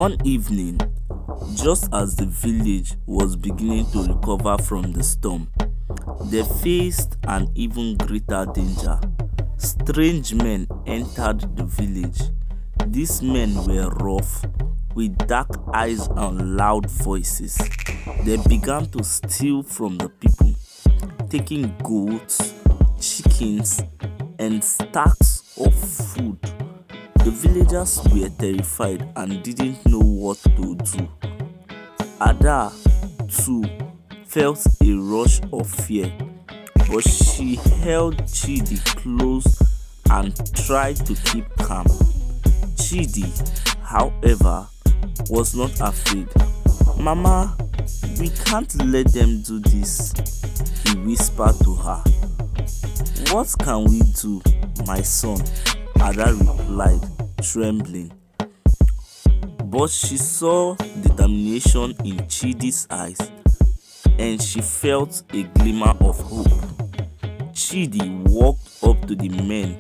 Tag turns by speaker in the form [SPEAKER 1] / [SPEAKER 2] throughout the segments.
[SPEAKER 1] One evening, just as the village was beginning to recover from the storm, they faced an even greater danger. Strange men entered the village. These men were rough, with dark eyes and loud voices. They began to steal from the people, taking goats, chickens, and stacks of food. The villagers were terrified and didn't know what to do. Ada, too, felt a rush of fear, but she held Chidi close and tried to keep calm. Chidi, however, was not afraid. "Mama, we can't let them do this," he whispered to her. "What can we do, my son?" Ada replied, trembling. But she saw determination in Chidi's eyes, and she felt a glimmer of hope. Chidi walked up to the men,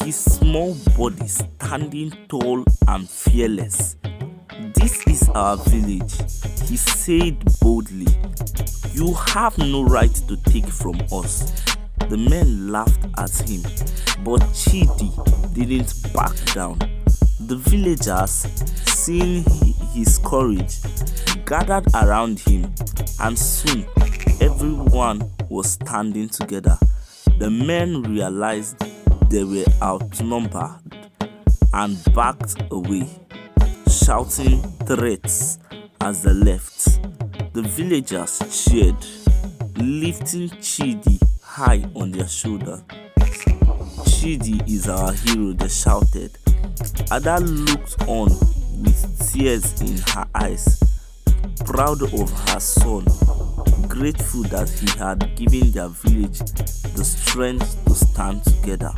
[SPEAKER 1] his small body standing tall and fearless. "This is our village," he said boldly. "You have no right to take from us." The men laughed at him, but Chidi didn't back down. The villagers, seeing his courage, gathered around him, and soon everyone was standing together. The men realized they were outnumbered and backed away, shouting threats as they left. The villagers cheered, lifting Chidi high on their shoulders. "Chidi is our hero," they shouted. Ada looked on with tears in her eyes, proud of her son, grateful that he had given their village the strength to stand together.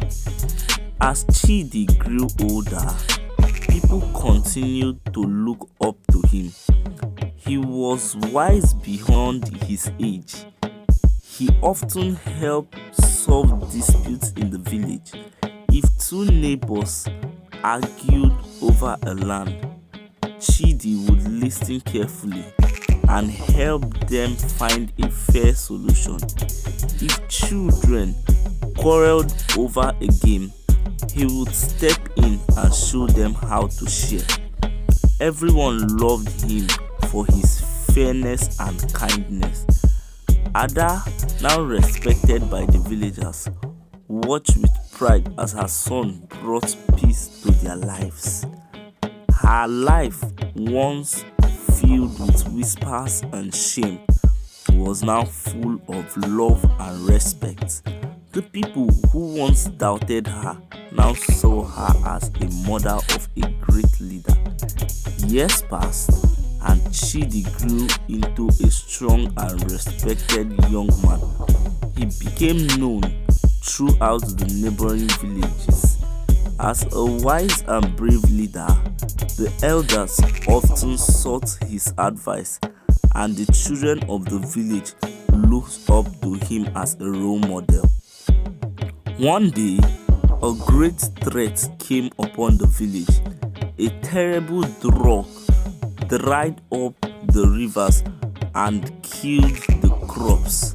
[SPEAKER 1] As Chidi grew older, people continued to look up to him. He was wise beyond his age. He often helped solve disputes in the village. If two neighbors argued over a land, Chidi would listen carefully and help them find a fair solution. If children quarreled over a game, he would step in and show them how to share. Everyone loved him for his fairness and kindness. Ada, now respected by the villagers, watched with pride as her son brought peace to their lives. Her life, once filled with whispers and shame, was now full of love and respect. The people who once doubted her now saw her as a mother of a great leader. Years passed, and Chidi grew into a strong and respected young man. He became known throughout the neighboring villages as a wise and brave leader. The elders often sought his advice, and the children of the village looked up to him as a role model. One day, a great threat came upon the village. A terrible drought dried up the rivers and killed the crops.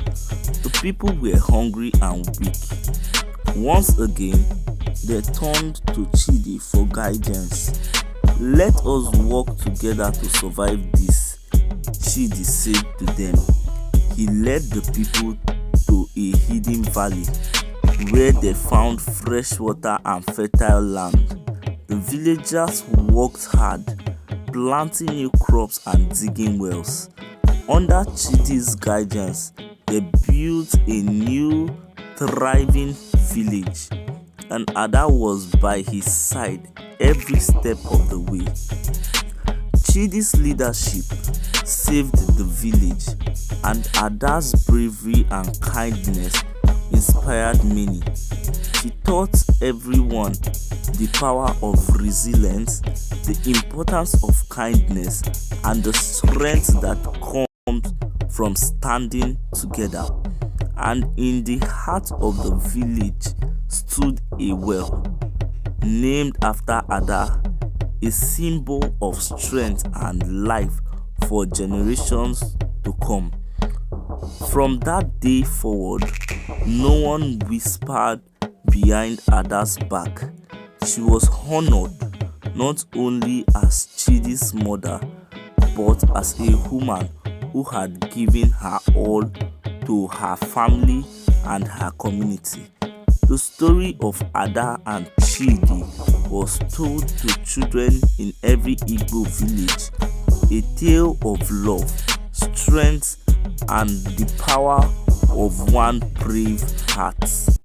[SPEAKER 1] The people were hungry and weak. Once again, they turned to Chidi for guidance. "Let us work together to survive this," Chidi said to them. He led the people to a hidden valley where they found fresh water and fertile land. The villagers worked hard, planting new crops and digging wells. Under Chidi's guidance, they built a new, thriving village, and Ada was by his side every step of the way. Chidi's leadership saved the village, and Ada's bravery and kindness inspired many. She taught everyone the power of resilience, the importance of kindness, and the strength that comes from standing together. And in the heart of the village stood a well named after Ada, a symbol of strength and life for generations to come. From that day forward, no one whispered behind Ada's back. She was honored not only as Chidi's mother, but as a woman who had given her all to her family and her community. The story of Ada and Chidi was told to children in every Igbo village, a tale of love, strength, and the power of one brave heart.